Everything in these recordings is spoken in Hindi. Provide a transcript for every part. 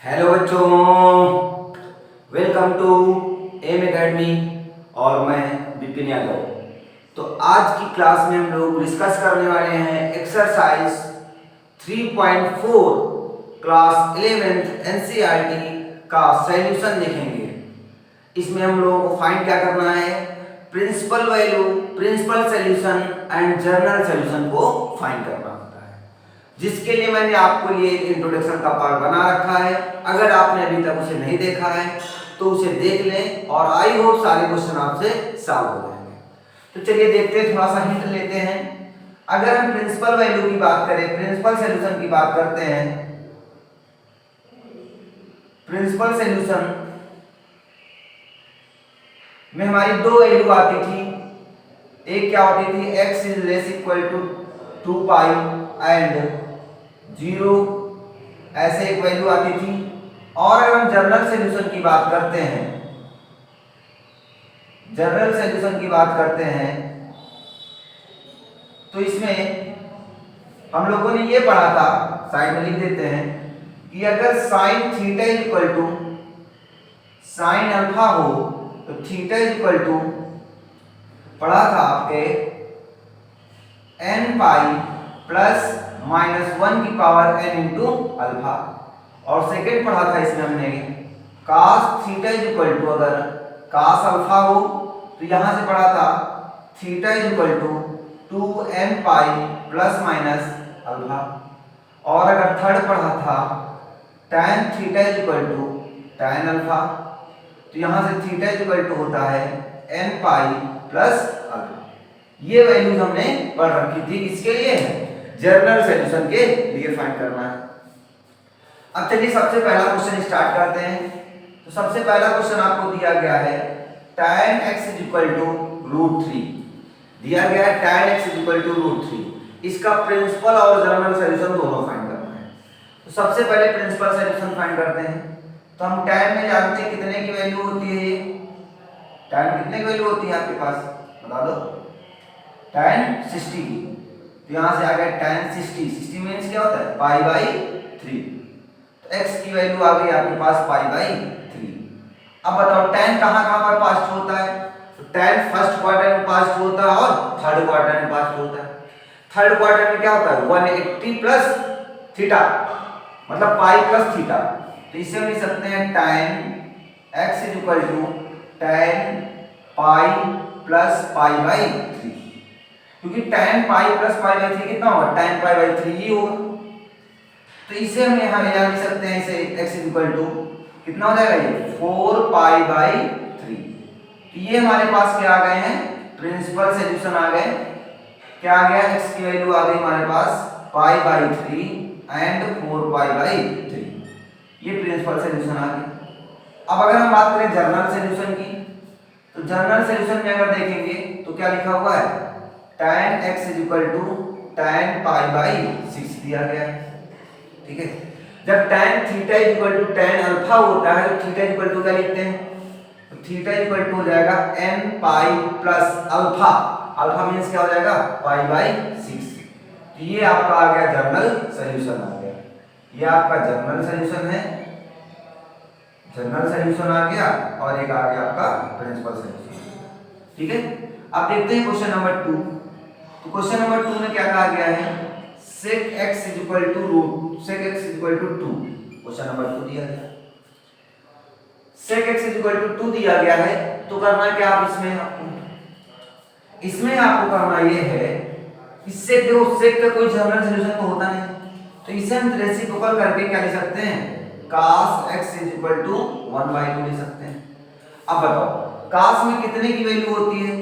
हेलो बच्चों, वेलकम टू एम एकेडमी और मैं विपिन यादव। तो आज की क्लास में हम लोग डिस्कस करने वाले हैं एक्सरसाइज 3.4 क्लास 11th एनसीईआरटी का सॉल्यूशन देखेंगे। इसमें हम लोगों को फाइंड क्या करना है, principal value, principal solution and general solution को फाइंड करना होता है, जिसके लिए मैंने आपको लिए एक इंट्रोडक्शन का पार्ट बना रखा है। अगर आपने अभी तक उसे नहीं देखा है तो उसे देख लें और आई होप सारे क्वेश्चन आपसे सॉल्व हो जाएंगे। तो चलिए देखते हैं, थोड़ा सा हिंट लेते हैं। अगर हम प्रिंसिपल वैल्यू की बात करें, प्रिंसिपल सॉल्यूशन की बात करते हैं, प्रिंसिपल सॉल्यूशन में हमारी दो वैल्यू आती थी। एक क्या होती थी, x is less equal to 2 pi and 0, ऐसे एक वैल्यू आती थी। और अगर हम जनरल सॉल्यूशन की बात करते हैं, जनरल सॉल्यूशन की बात करते हैं तो इसमें हम लोगों ने ये पढ़ा था, साइड में लिख देते हैं कि अगर sine theta equal to sine alpha हो तो थीटा इक्वल टू पढ़ा था आपके n पाई प्लस माइनस 1 की पावर n इंटू अल्फा। और सेकेंड पढ़ा था इसमें हमने cos थीटा इक्वल टू, अगर cos अल्फा हो तो यहां से पढ़ा था theta equal to 2n pi plus minus alpha. और अगर थर्ड पढ़ा था tan theta equal to tan alpha, तो यहां से थीटा इक्वल टू होता है n पाई प्लस अल्फा। ये वैल्यूज हमने पढ़ रखी थी, इसके लिए जनरल सॉल्यूशन के लिए फाइंड करना है। अब चलिए सबसे पहला क्वेश्चन स्टार्ट करते हैं। तो सबसे पहला क्वेश्चन आपको दिया गया है tan x √3 दिया गया है, tan x √3। इसका प्रिंसिपल और जनरल सॉल्यूशन दोनों फाइंड करना है। तो सबसे पहले प्रिंसिपल सॉल्यूशन फाइंड करते हैं। तो हम tan में जानते हैं कितने की वैल्यू होती है, tan कितने की वैल्यू होती है आपके पास बता दो, tan 60 की। तो यहां से आ गया tan 60 मींस क्या होता है π/3। तो x की वैल्यू आ गई आपके पास π/3। अब बताओ tan कहां पर पास्ट होता है, तो tan फर्स्ट क्वार्टर में पास्ट होता है और थर्ड क्वार्टर में पास्ट होता है। थर्ड क्वार्टर में क्या होता है 180 प्लस थीटा, मतलब पाई प्लस थीटा। तो इसे हम लिख सकते हैं tan x tan pi plus π/3, क्योंकि tan पाई प्लस π/3 कितना होगा, tan π/3 ही होगा। तो इसे हम यहां लिख सकते हैं, इसे x कितना हो जाएगा, ये 4 π/3। तो ये हमारे पास क्या आ गए हैं, प्रिंसिपल सॉल्यूशन आ गए। क्या आ गया, x की वैल्यू आ गई हमारे पास π/3 एंड 4 π/3। ये प्रिंसिपल सॉल्यूशन आ गया। अब अगर हम बात करें जनरल सॉल्यूशन की, तो जनरल सॉल्यूशन में अगर देखेंगे तो क्या लिखा हुआ है, tan x tan π/6 दिया गया है। ठीक है, जब tan थीटा tan अल्फा होता है तो थीटा क्या लिखते हैं, तो थीटा हो जाएगा n pi plus alpha. Alpha means क्या हो जाएगा π/6। तो ये आपका आ गया जनरल सॉल्यूशन आ गया, ये आपका जनरल सॉल्यूशन है, जनरल सॉल्यूशन आ गया। और एक आ गया आपका प्रिंसिपल सॉल्यूशन। ठीक है, अब देखते हैं क्वेश्चन नंबर 2। तो क्वेश्चन नंबर 2 में क्या कहा गया है, sec x = 2। क्वेश्चन नंबर 2 दिया गया, sec x = 2 दिया गया है। तो करना क्या, आप इसमें आपको करना ये है, इससे देखो sec का कोई जनरल सॉल्यूशन तो होता नहीं, तो इसे हम रेसिप्रोकल करके क्या लिख सकते हैं, cos x = 1/2 लिख सकते हैं। अब बताओ cos में कितने की वैल्यू होती है,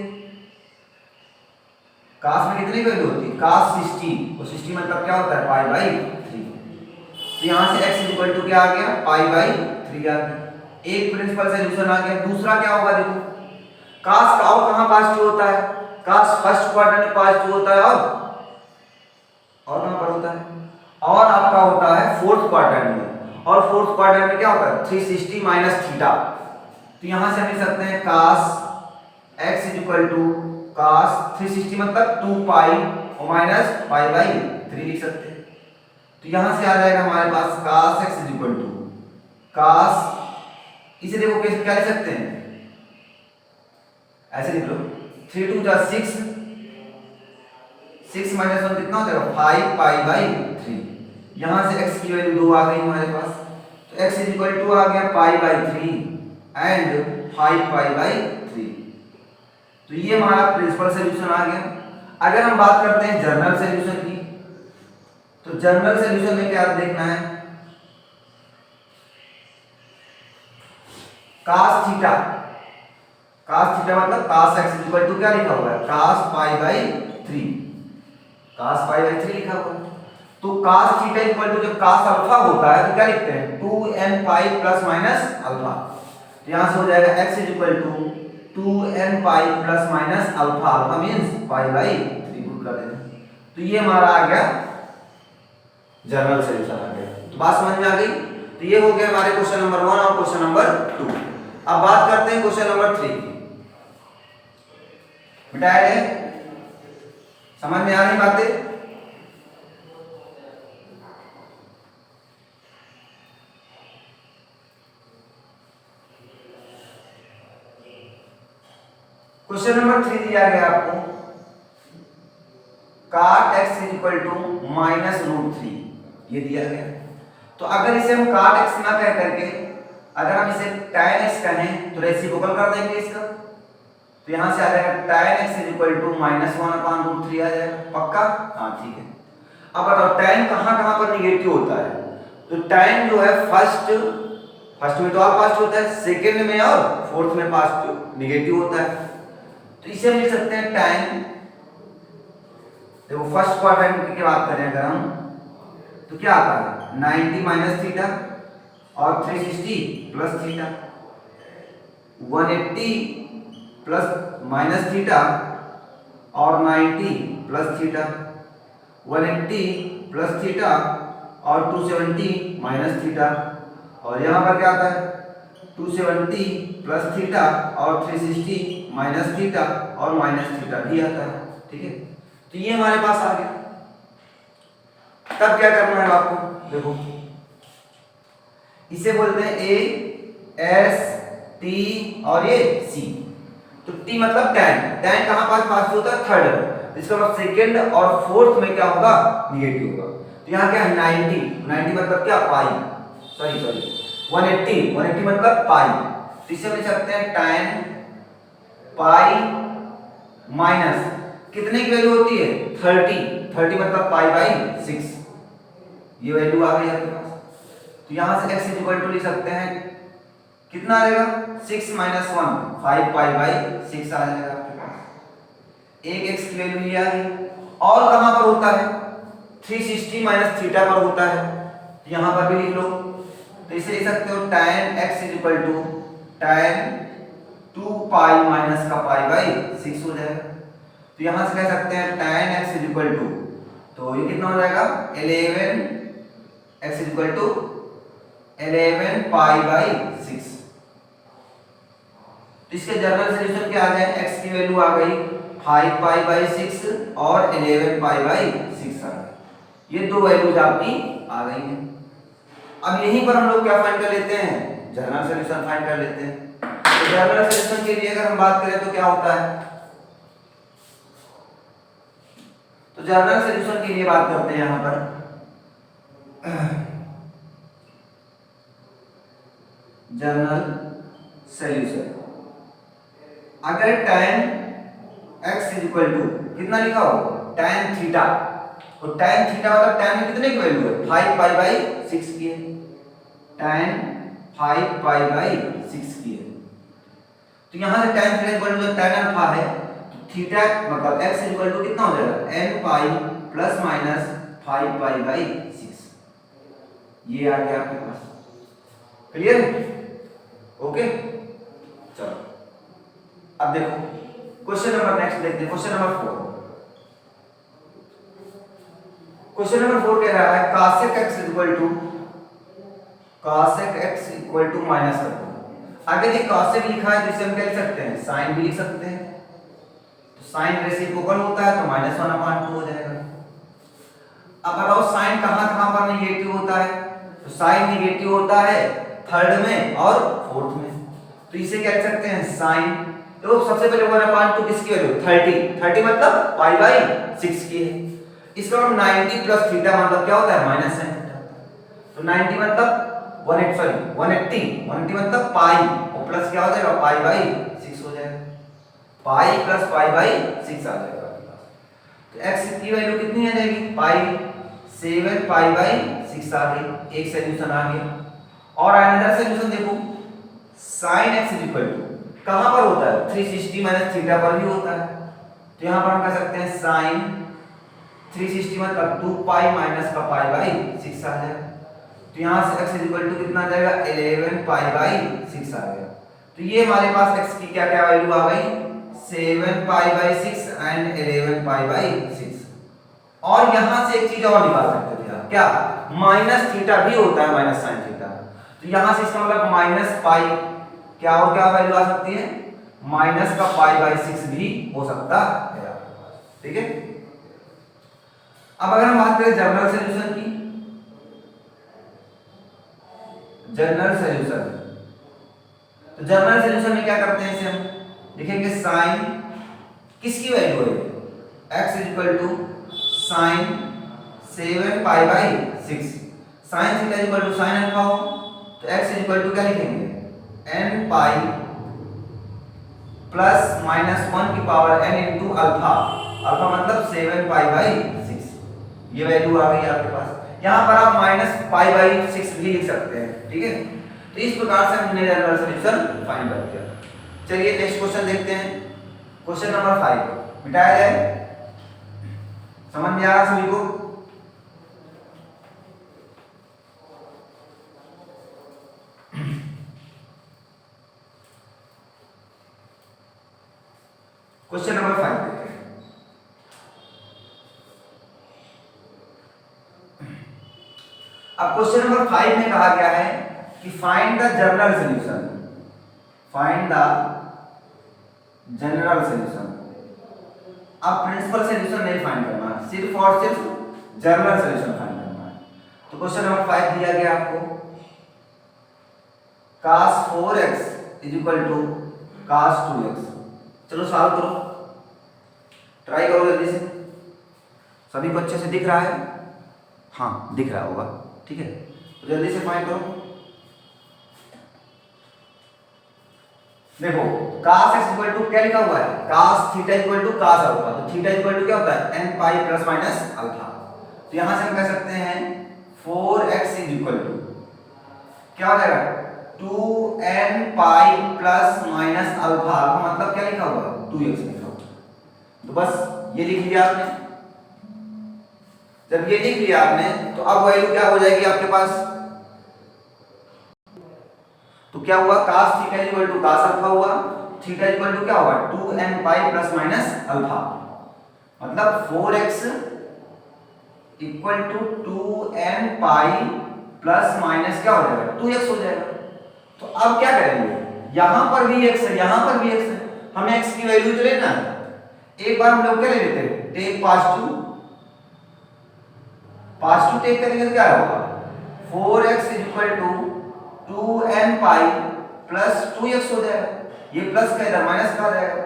cos में कितने की वैल्यू होती है, cos 60। तो 60 मतलब क्या होता है π/3। तो यहां से x क्या आ गया π/3 आ गया। एक प्रिंसिपल सॉल्यूशन आ गया। दूसरा क्या होगा, देखो cos का और कहां पॉजिटिव होता है, cos फर्स्ट क्वार्टर में पॉजिटिव होता है और कहां पर होता है, और आपका होता है फोर्थ क्वार्टर में। और फोर्थ क्वार्टर में क्या होता है 360 माइनस थीटा। तो यहां से हम लिख सकते हैं cos x cos 360 मतलब 2 पाई और माइनस π/3 लिख सकते हैं। तो यहां से आ जाएगा हमारे पास cos x कास, इसे देखो कैसे क्या लिख सकते हैं, ऐसे लिख लो 3 2 जा 6, 6 माइनस 1 कितना हो जाएगा 5 पाई बाई 3। यहां से x की वैल्यू 2 आ गई हमारे पास, तो x इज इक्वल टू आ गया पाई बाई 3 एंड 5 पाई बाई 3। तो ये हमारा प्रिंसिपल सॉल्यूशन आ गया। अगर हम बात करते हैं जनरल सॉल्यूशन की, तो जनरल सॉल्यूशन में क्या देखना है, cos थीटा, cos थीटा मतलब cos x is equal to क्या लिखा हुआ है cos pi by 3, cos pi by 3 लिखा हुआ है। तो cos थीटा इक्वल टू जब cos अल्फा होता है तो क्या लिखते हैं 2n pi plus minus alpha. तो यहां से हो जाएगा x is equal to 2n pi plus minus alpha, alpha means pi by 3 put कर देना। तो ये हमारा आ गया जनरल सॉल्यूशन आ गया। तो बात समझ में आ गई। तो ये हो गया हमारे क्वेश्चन नंबर 1 और क्वेश्चन नंबर 2। अब बात करते हैं क्वेश्चन नंबर 3 की। बेटा समझ में आ रही बातें? क्वेश्चन नंबर 3 दिया गया आपको cot x is equal to minus root 3, ये दिया गया। तो अगर इसे हम cot x ना कह करके अगर हम इसे tan x कहें तो रेसिप्रोकल कर देंगे इसका। तो यहां से आ जाएगा tan x is equal to minus 1 upon root 3 आ जाएगा, पक्का? हाँ ठीक है। अब बताओ tan कहां पर निगेटिव होता है? तो tan जो है फर्स्ट में तो ऑल पास्ट होता है, सेकंड में और फोर्थ में पास्ट निगेटिव होता है। तो इसे हम लिख सकते हैं tan, देखो फर्स्ट क्वाड्रेंट की बात करें अगर हम तो क्या आता है 90 माइनस थीटा और 360 plus theta, 180 plus minus theta और 90 प्लस थीटा, 180 प्लस थीटा और 270 माइनस थीटा, और यहाँ पर क्या आता है 270 प्लस थीटा और 360 माइनस थीटा और माइनस थीटा भी आता है। ठीक है, तो ये हमारे पास आ गया। तब क्या करना है आपको, देखो इसे बोलते हैं ए एस टी और ये सी। तो टी मतलब tan, tan कहां पास पास होता है थर्ड, इसका मतलब सेकंड और फोर्थ में क्या होगा निगेटिव होगा। तो यहाँ क्या है 90 मतलब क्या पाई, सॉरी 180 मतलब पाई। तो इसे लिख सकते हैं tan पाई माइनस कितने की वैल्यू होती है 30 मतलब पाई बाई 6, ये वैल्यू आ गई आपके पास। तो यहां से x इज इक्वल टू लिख सकते हैं कितना आएगा 6 माइनस 1 5 पाई बाई 6 आ जाएगा आपके पास। एक x की वैल्यू ये आ गई। और कहां पर होता है 360 माइनस थीटा पर होता है, तो यहां पर भी लिख लो। तो इसे लिख सकते हो tan x is equal to tan 2 pi minus का पाई बाई 6 हो जाएगा। तो यहां से कह सकते हैं tan x is equal to, तो ये कितना हो जाएगा 11 x is equal to 11 pi by 6। तो इसके जनरल सॉल्यूशन क्या आ गया, x की वैल्यू आ गई 5 पाई बाई 6 और 11 पाई बाई 6 आ गई। ये दो वैल्यूज आपकी आ गई हैं। अब यहीं पर हम लोग क्या फाइंड कर लेते हैं, जनरल सॉल्यूशन फाइंड कर लेते हैं। तो जनरल सॉल्यूशन के लिए अगर हम बात करें तो क्या होता है, तो जनरल सॉल्यूशन के लिए बात करते हैं यहां पर जनरल सॉल्यूशन। अगर tan x is equal to कितना लिखा हो tan थीटा, तो tan थीटा मतलब tan में कितने की वैल्यू है 5 पाई बाई 6 की है, tan 5 पाई बाई 6 की है। तो यहां से tan theta equal to tan alpha है, तो थीटा मतलब x इक्वल टू कितना हो जाएगा n pi plus minus 5 pi by 6। ये आ गया आपके पास, क्लियर है? ओके चलो अब देखो क्वेश्चन नंबर नेक्स्ट देखते हैं, क्वेश्चन नंबर 4। क्वेश्चन नंबर 4 कह रहा है cosec x equal to minus कर दो। अगर ये cosec लिखा है तो इसे हम क्या लिख सकते हैं sin भी लिख सकते हैं। तो sin रेसिप्रोकल होता है तो -1/2 हो जाएगा। अब बताओ sin कहां पर नेगेटिव होता है, तो sin नेगेटिव होता है थर्ड में और फोर्थ में। तो इसे क्या लिख सकते हैं साइन। तो सबसे पहले 1/2 किसकी वैल्यू 30 मतलब π/6 की है। इसका मतलब 90 प्लस थीटा मतलब क्या होता है माइनस sin थीटा। तो 90 मतलब 180 मतलब पाई और प्लस क्या हो जाएगा π/6 हो जाएगा। पाई प्लस π/6 आ जाएगा आपके पास। तो x की वैल्यू कितनी आ जाएगी पाई 7 π/6 आ गई। एक सॉल्यूशन आ गया। और अनदर सॉल्यूशन देखो sin x कहां पर होता है 360 माइनस थीटा पर भी होता है। तो यहां पर हम कह सकते हैं sin 360 मतलब 2π माइनस का π/6 आ जाएगा। तो यहां से x कितना आ जाएगा 11 π/6 आ गया। तो ये हमारे पास x की क्या क्या वैल्यू आ गई 7 π/6 एंड 11 π/6। और यहां से एक चीज और निकाल सकते थे क्या माइनस थीटा भी होता है माइनस sin थीटा। तो यहां से इसका मतलब माइनस पाई क्या और क्या वैल्यू आ सकती है माइनस का π/6 भी हो सकता है आपके पास। ठीक है। अब अगर हम बात करें जनरल सॉल्यूशन की जनरल सॉल्यूशन तो जनरल सॉल्यूशन में क्या करते हैं इसे हम लिखेंगे साइन किसकी वैल्यू है x sin 7 π/6 sin theta sin alpha हो तो x क्या लिखेंगे n पाई प्लस माइनस 1 की power n into alpha. Alpha मतलब 7 π/6 ये वैल्यू आ गई आपके पास। यहां पर आप माइनस π/6 भी लिख सकते हैं। ठीक है। तो इस प्रकार से हमने जनरल सॉल्यूशन फाइंड कर दिया। चलिए नेक्स्ट क्वेश्चन देखते हैं। क्वेश्चन नंबर 5 मिटाया जाए। समझ में आ रहा सभी को। क्वेश्चन नंबर 5 देखते हैं। अब क्वेश्चन नंबर 5 में कहा गया है कि find the general solution. Find the general solution. अब प्रिंसिपल सॉल्यूशन नहीं फाइंड करना है सिर्फ और सिर्फ जनरल सॉल्यूशन फाइंड करना है। तो क्वेश्चन नंबर 5 दिया गया आपको cos 4x cos 2x। चलो सॉल्व करो ट्राई करो जल्दी से। सभी को अच्छे से दिख रहा है हाँ दिख रहा होगा। ठीक है तो जल्दी से फाइंड करो। देखो cos x क्या लिखा हुआ है cos थीटा cos अल्फा। तो थीटा क्या होता है n pi plus minus alpha. तो यहां से हम कह सकते हैं 4x क्या हो जाएगा 2n pi plus minus alpha. Alpha मतलब क्या लिखा हुआ 2x लिखा हुआ। तो बस ये लिख लिया आपने। जब ये लिख लिया आपने तो अब वैल्यू क्या हो जाएगी आपके पास। तो क्या हुआ cos थीटा cos अल्फा हुआ। थीटा क्या होगा 2n pi plus minus alpha. मतलब 4x 2n pi plus minus क्या हो जाएगा 2x हो जाएगा। तो अब क्या करेंगे यहां पर भी x है यहां पर भी x है हमें x की वैल्यू तो लेना है। एक बार हम लोग क्या ले लेते हैं टेक पास टू टेक करेंगे तो क्या होगा 4x 2n pi plus 2x हो जाएगा। ये प्लस का इधर माइनस का आ जाएगा।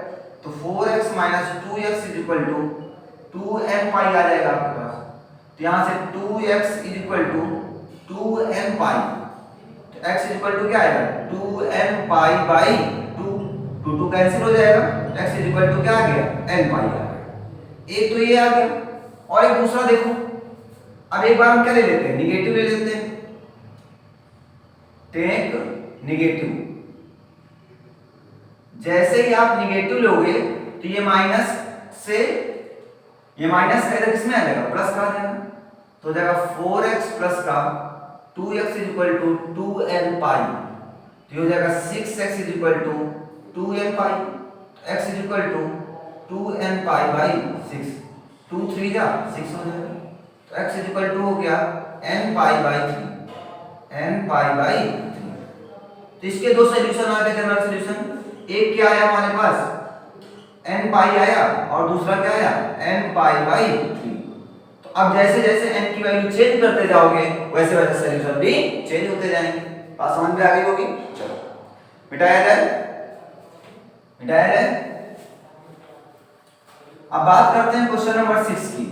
तो 4x माइनस 2x 2n पाई आ जाएगा आपके पास। तो यहां से 2x 2n पाई तो x क्या आएगा 2n पाई बाई 2 कैंसिल हो जाएगा। x क्या आ गया n पाई आ गया। एक तो ये आ गया और एक दूसरा देखो। अब एक बार हम क्या ले लेते हैं निगेटिव ले लेते हैं टेक निगेटिव। जैसे ही आप निगेटिव लोगे तो ये माइनस से ये माइनस का इधर किसमें आ जाएगा प्लस का आ जाएगा। तो हो जाएगा 4x प्लस का 2x 2n पाई। तो हो जाएगा 6x 2n pi x 2n pi by 6 2 3 जा 6 हो जाएगा। तो x हो गया n pi by 3 n pi by 3। तो इसके दो सॉल्यूशन आ गए जनरल सॉल्यूशन। एक क्या आया हमारे पास n पाई आया और दूसरा क्या आया n पाई बाई 3। तो अब जैसे जैसे n की वैल्यू चेंज करते जाओगे वैसे वैसे सॉल्यूशन भी चेंज होते जाएंगे। बात समझ में आ गई होगी। चलो मिटाया जाए, मिटाया जाए। अब बात करते हैं क्वेश्चन नंबर 6 की।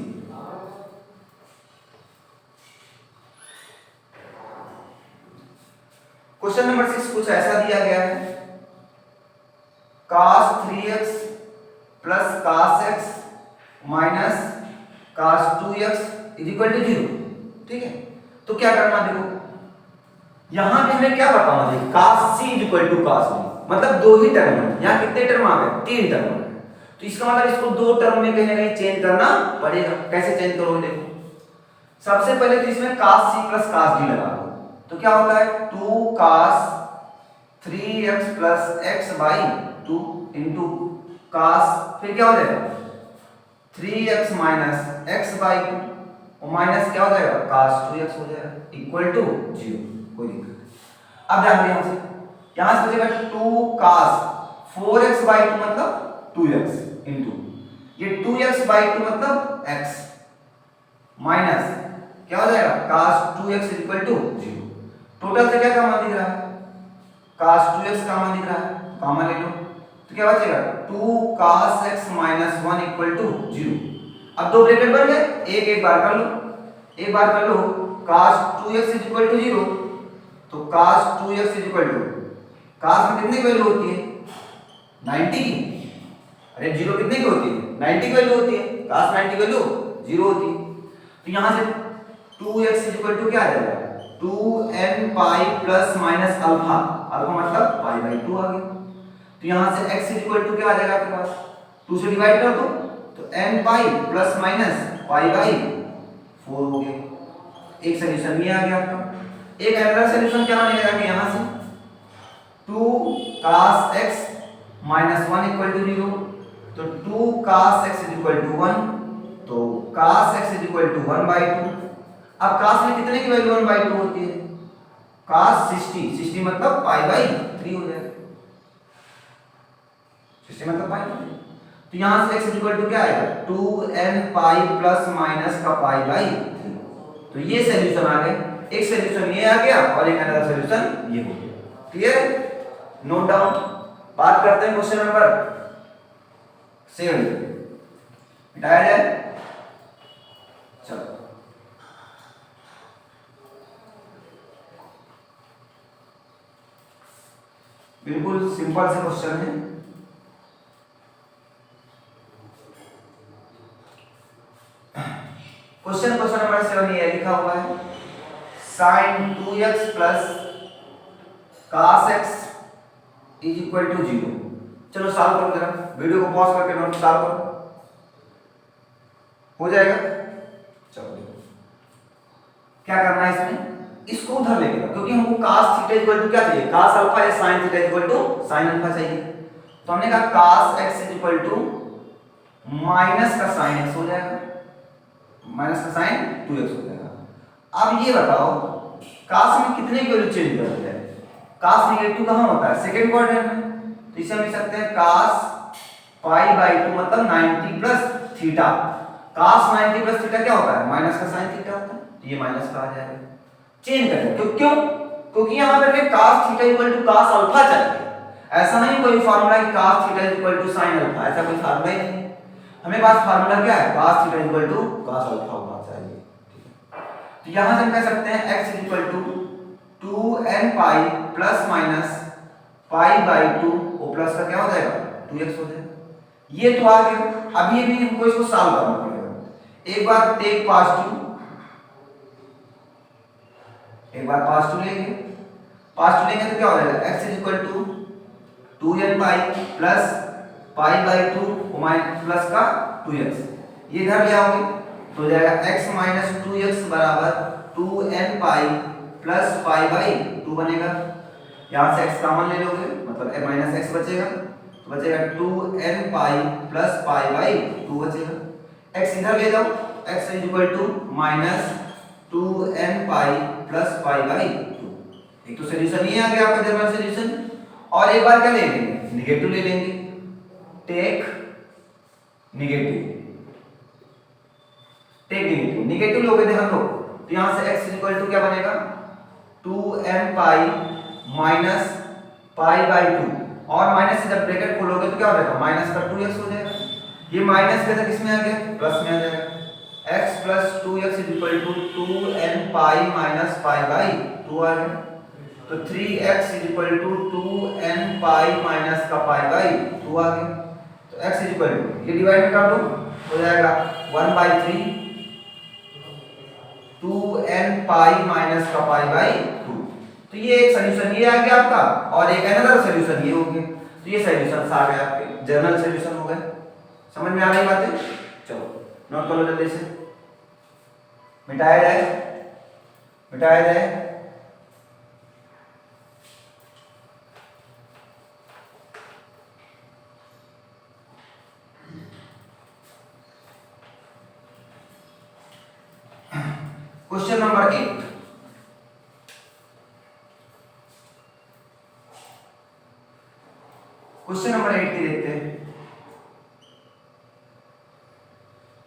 क्वेश्चन नंबर 6 कुछ ऐसा दिया गया है, cos 3x plus cos x minus cos 2x is equal to 0। ठीक है, तो क्या करना, देखो यहां पे हमें क्या बताना है, cos c is equal to cos b, मतलब दो ही टर्म है। यहां कितने टर्म आ गए, 3 टर्म है। तो इसका मतलब इसको दो टर्म में कहीं ना कहीं चेंज करना पड़ेगा। कैसे चेंज करोगे, देखो सबसे पहले तो इसमें cos c plus cos d लगा दो, तो क्या होता है 2 cos 3x plus x by 2 into cos, फिर क्या हो जाएगा 3x माइनस x बाई 2 और माइनस क्या हो जाएगा cos 2x हो जाएगा इक्वल टू 0। कोई दिक्कत नहीं। अब ध्यान दें यहां से बचेगा 2 cos 4x बाई 2 मतलब 2x इंटू ये 2x बाई 2 मतलब x माइनस क्या हो जाएगा cos 2x equal to 0। Total से क्या कॉमन दिख रहा है, cos 2x कॉमन दिख रहा है, कॉमन ले लो, तो क्या बचेगा 2 cos x minus 1 equal to 0। अब दो ब्रैकेट बन गए, एक बार कर लो, एक बार कर लो, cos 2x इक्वल टू 0, तो cos 2x equal to cos में कितने की वैल्यू होती है 90 की, अरे 0 कितने की होती है 90 की वैल्यू होती है, cos 90 की वैल्यू 0 होती है। तो यहां से 2x इक्वल टू क्या आ जाएगा 2n pi plus minus alpha, alpha मतलब पाई बाई 2 आ गया। तो यहां से x इक्वल टू क्या आ जाएगा आपके पास 2 से डिवाइड कर दो, तो n pi plus minus pi by 4 हो गया। एक सॉल्यूशन ये आ गया आपका। एक अगला सॉल्यूशन क्या बनेगा कि यहां से 2 cos x minus 1 equal to 0, तो 2 cos x इक्वल टू 1, तो cos x equal to 1 by 2। अब cos में कितने की वैल्यू 1 बाई 2 होती है, cos 60 मतलब पाई बाई 3 हो जाएगा, 60 मतलब पाई। तो यहां से x इक्वल टू क्या आएगा 2n पाई प्लस माइनस का पाई बाई 3। तो ये सॉल्यूशन आ गए, एक सॉल्यूशन ये आ गया और एक अदर सॉल्यूशन ये हो गया। Clear, note down. बात करते हैं क्वेश्चन नंबर 7, मिटाया जाए। चलो बिल्कुल सिंपल से क्वेश्चन है। क्वेश्चन नंबर 7 ये लिखा हुआ है sin 2x plus cos x is equal to 0। चलो सॉल्व करो जरा, वीडियो को पॉज करके नोट सॉल्व करो, हो जाएगा। चलो क्या करना है इसमें, इसको उधर लेके जाओ, क्योंकि हमको cos थीटा इक्वल टू क्या चाहिए cos अल्फा या sin theta equal to sin alpha चाहिए। तो हमने कहा cos x equal to minus का sin x हो जाएगा, माइनस का sin 2x हो जाएगा। अब ये बताओ cos में कितने की वैल्यू चेंज कर दिया है, cos नेगेटिव कहां होता है सेकंड क्वाड्रेंट में, तो इसे हम लिख सकते हैं cos पाई बाई 2 मतलब 90 plus theta. cos 90 plus theta क्या होता है माइनस का sin थीटा होता है, तो ये माइनस का आ जाएगा। चेंज कर दो, क्यों, क्योंकि यहां पर cos theta equal to cos alpha चाहिए। ऐसा नहीं कोई फार्मूला कि cos theta equal to sin alpha, ऐसा कोई फार्मूला ही नहीं। हमें पास फार्मूला क्या है cos theta equal to cos alpha होना चाहिए। तो यहां से हम कह सकते हैं x equal to 2n pi plus minus pi by 2 और प्लस का क्या हो जाएगा 2x हो जाएगा। ये तो आ गया। अब ये भी हमको इसको सॉल्व करना पड़ेगा। एक बार टेक पास टू, एक बार पास टू लेंगे, पास टू लेंगे तो क्या हो जाएगा x equal to 2n pi plus pi by 2 plus का 2x, ये इधर ले आओगे तो हो जाएगा x माइनस 2x बराबर 2n pi plus pi by 2 बनेगा। यहां से x कॉमन ले लोगे मतलब माइनस x बचेगा, तो बचेगा 2n pi plus pi by 2 बचेगा। x इधर ले जाओ, x equal to minus 2n pi plus pi by 2। एक तो सॉल्यूशन ये आ गया आपका जनरल सॉल्यूशन। और एक बार क्या ले लेंगे नेगेटिव ले लेंगे, take negative, take negative, negative लोगे ध्यान दो, तो यहां से x इक्वल टू क्या बनेगा 2n pi minus pi by 2, और माइनस से जब ब्रैकेट खोलोगे तो क्या हो जाएगा, माइनस का 2x हो जाएगा। ये माइनस के किस में आ गया, प्लस में आ जाएगा। x plus 2x is equal to 2n pi minus pi by 2 आ गया। तो 3x is equal to 2n pi minus का पाई बाई 2 आ गया। तो x इज इक्वल टू, ये डिवाइड कर दो, हो जाएगा 1/3 2n पाई माइनस का पाई बाई 2। तो ये एक सॉल्यूशन ये आ गया आपका, और एक अनदर सॉल्यूशन ये हो गया। तो ये सॉल्यूशंस आ गए आपके, जनरल सॉल्यूशन हो गए। समझ में आ रही बातें? चलो नोट कर लो जल्दी से। मिटाया जाए, मिटाया जाए। क्वेश्चन नंबर 8, क्वेश्चन नंबर 8 की देखते हैं।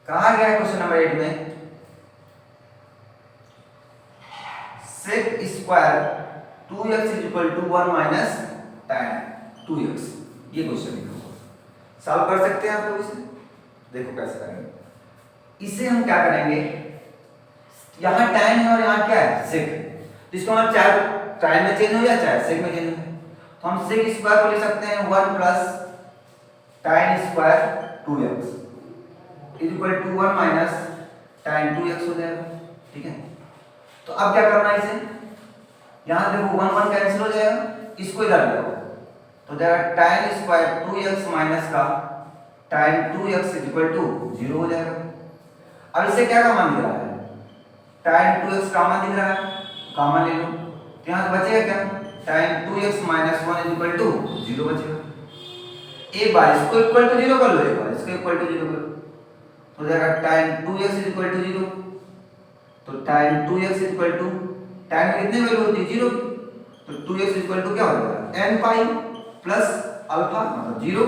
कहा गया है क्वेश्चन नंबर 8 में, sec square 2x is equal to 1 minus tan 2x। ये क्वेश्चन लिखा हुआ, सॉल्व कर सकते हैं आप लोग इसे। देखो कैसे करेंगे इसे। हम क्या करेंगे, यहाँ tan है और यहाँ क्या है, sec, जिसको हम चाहे tan में चेंज हो या चाहे sec में चेंज हो, तो हम sec स्क्वायर को लिख सकते हैं 1 plus tan square 2x is equal to 1 minus tan 2x हो जाएगा। ठीक है, तो अब क्या करना है इसे, यहां देखो 1 1 कैंसिल हो जाएगा, इसको इधर ले आओ तो जाएगा tan स्क्वायर 2x माइनस का tan 2x is equal to 0 हो जाएगा। अब इसे क्या कॉमन दिख रहा है, tan 2x कॉमन दिख रहा है, कॉमन ले लो, तो यहां से बचेगा क्या, tan 2x minus 1 is equal to 0 बचेगा। एक बार इसको इक्वल टू 0 कर लो, एक बार इसको इक्वल टू 0 कर लो, तो जाएगा tan 2x is equal to 0। तो tan 2x is equal to, tan में कितनी वैल्यू होती है, 0, तो 2x इज इक्वल टू क्या हो जाएगा, n पाई प्लस अल्फा मतलब 0।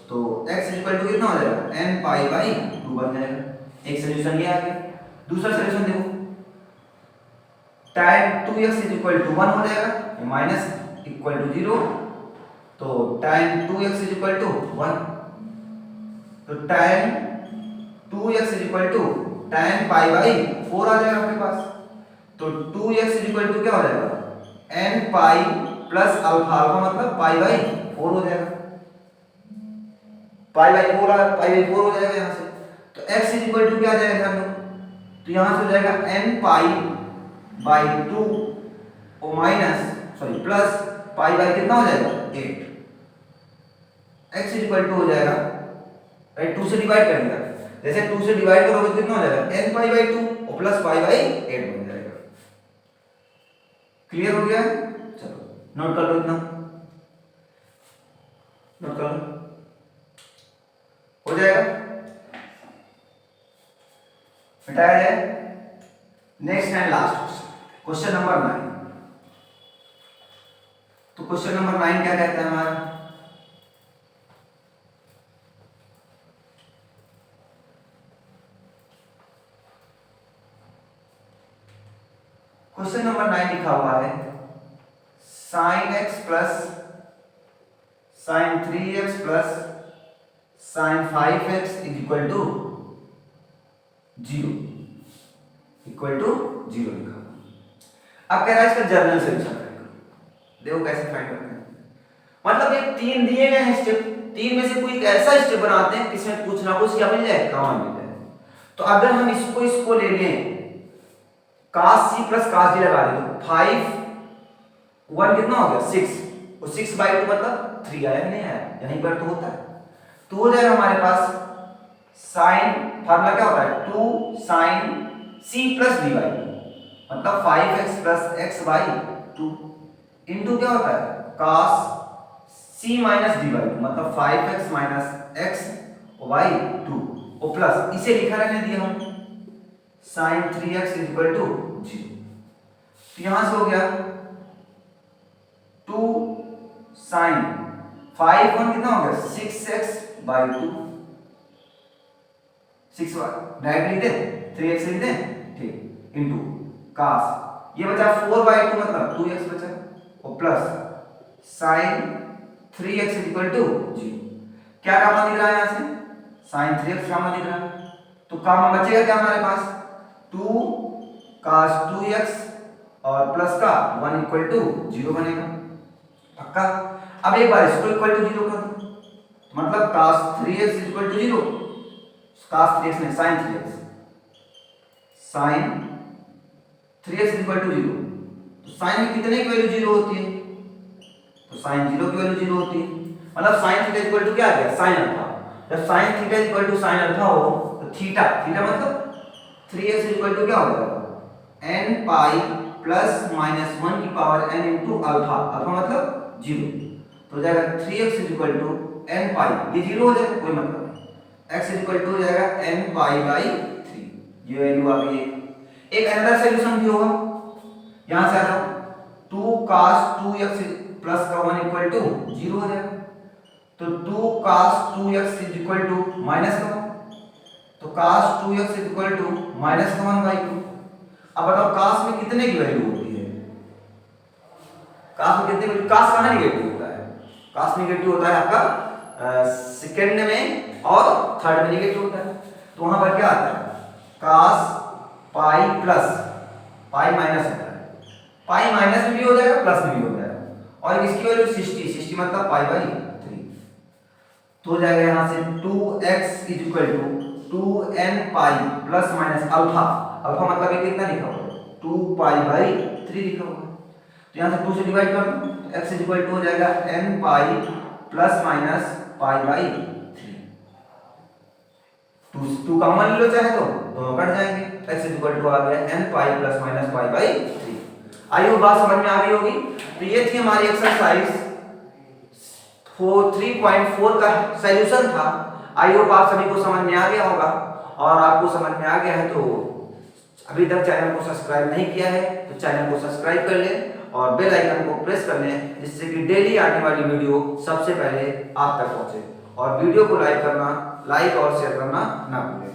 तो x इज इक्वल टू कितना हो जाएगा, n पाई बाई 2 बन जाएगा। एक सॉल्यूशन ये आ गया। दूसरा सॉल्यूशन देखो, tan 2x is equal to 1 हो जाएगा, माइनस इक्वल टू 0, तो tan 2x is equal to 1। तो tan 2x is equal to tan pi by 4 आ जाएगा आपके पास। तो 2x इज इक्वल टू क्या हो जाएगा, n pi plus alpha, alpha मतलब पाई बाई 4 हो जाएगा। पाई बाई 4 हो जाएगा यहाँ से। तो x इज इक्वल टू क्या आ जाएगा ध्यान दो, तो यहाँ से हो जाएगा n पाई बाई 2 और minus sorry plus pi by कितना हो जाएगा 8। x इज इक्वल टू हो जाएगा, राइट, 2 से डिवाइड करेंगे, जैसे 2 से डिवाइड करोगे तो कितना हो जाएगा, n पाई बाई 2 और प्लस पाई बाई 8 बन जाएगा। क्लियर हो गया? चलो नोट कर लो, इतना नोट कर लो, हो जाएगा, मिटाया जाए। Next and last question number 9। तो क्वेश्चन नंबर 9 क्या कहता है हमारा, क्वेश्चन नंबर 9 लिखा हुआ है sin x plus sin 3x plus sin 5x is equal to 0, equal to 0 लिखा हुआ। अब कह रहा है इसका जर्नल सॉल्यूशन फाइंड करो। देखो कैसे फाइंड करते हैं, मतलब ये 3 दिए गए हैं स्टेप, 3 में से कोई एक ऐसा स्टेप बनाते हैं जिसमें कुछ ना कुछ क्या मिल जाए, कॉमन मिल जाए। तो अगर हम इसको ले लें, cos c plus cos d लगा दे तो 5 1 कितना हो गया 6, और 6/2 मतलब 3 आया नहीं आया, यहीं पर तो होता है। तो हो जाएगा हमारे पास sin, फार्मूला क्या होता है 2 sin c plus d by 2, मतलब 5x plus x by 2 into क्या होता है cos c minus d by 2, मतलब 5x माइनस x बाई 2, और प्लस इसे लिखा रहने दिया हम sin 3x is equal to 0। तो यहां से हो गया 2 sin 5 1 कितना हो गया 6x बाई 2, 6 डायरेक्ट लिख दे 3x लिख दे, ठीक, इनटू cos ये बचा 4/2 मतलब 2x बचा और plus sin 3x equal to 0। क्या कामा दिख रहा है यहाँ से sin 3x कामा दिख रहा है, तो कामा बचेगा क्या हमारे पास 2 cos 2x और प्लस का 1 इक्वल टू 0 बनेगा पक्का। अब एक बार इसको इक्वल टू 0 कर दो, मतलब cos 3x equal to 0, cos 3x नहीं sin 3x, sin 3x equal to 0, तो sin में कितने की वैल्यू 0 होती है, तो sin 0 की वैल्यू 0 होती है, मतलब sin थीटा इक्वल टू क्या आ गया sin अल्फा। जब sin theta equal to sin alpha हो तो थीटा थीटा मतलब 3x इक्वल टू क्या हो जाएगा n पाई प्लस माइनस 1 की power n into alpha, alpha मतलब 0, तो हो जाएगा 3x इक्वल टू n पाई, ये 0 हो जाएगा कोई मतलब नहीं, x इक्वल टू हो जाएगा n पाई बाई 3, ये वैल्यू आ गई है। एक अनदर सॉल्यूशन भी होगा, यहां से आ जाओ 2 cos 2x प्लस का 1 इक्वल टू 0 हो जाएगा, तो 2 cos 2x equal to minus का 1, तो cos 2x equal to minus का 1/2। अब बताओ cos में कितने की वैल्यू होती है, cos में कितने की, cos कहां नेगेटिव होता है, cos नेगेटिव होता है आपका सेकंड में और थर्ड में नेगेटिव होता है, तो वहां पर क्या आता है cos पाई प्लस पाई माइनस होता है, पाई माइनस में भी हो जाएगा प्लस में भी हो जाएगा, और इसकी वैल्यू 60 मतलब पाई बाई 3, तो हो जाएगा यहां से 2x equal to 2n pi plus minus alpha, alpha मतलब ये कितना लिखा हुआ है 2 पाई बाई 3 लिखा हुआ है, तो यहां से 2 से डिवाइड कर दो, तो x इक्वल टू हो जाएगा n pi plus minus pi by 3, 2 common लो चाहे तो दोनों कट जाएंगे, x इक्वल टू आ गया n pi plus minus pi by 3। I hope बात समझ में आ गई होगी। तो ये थी हमारी एक्सरसाइज 3.4 का सॉल्यूशन था। आई होप आप सभी को समझ में आ गया होगा, और आपको समझ में आ गया है तो अभी तक चैनल को सब्सक्राइब नहीं किया है तो चैनल को सब्सक्राइब कर लें और बेल आइकन को प्रेस कर लें, जिससे कि डेली आने वाली वीडियो सबसे पहले आप तक पहुंचे, और वीडियो को लाइक और शेयर करना ना भूलें।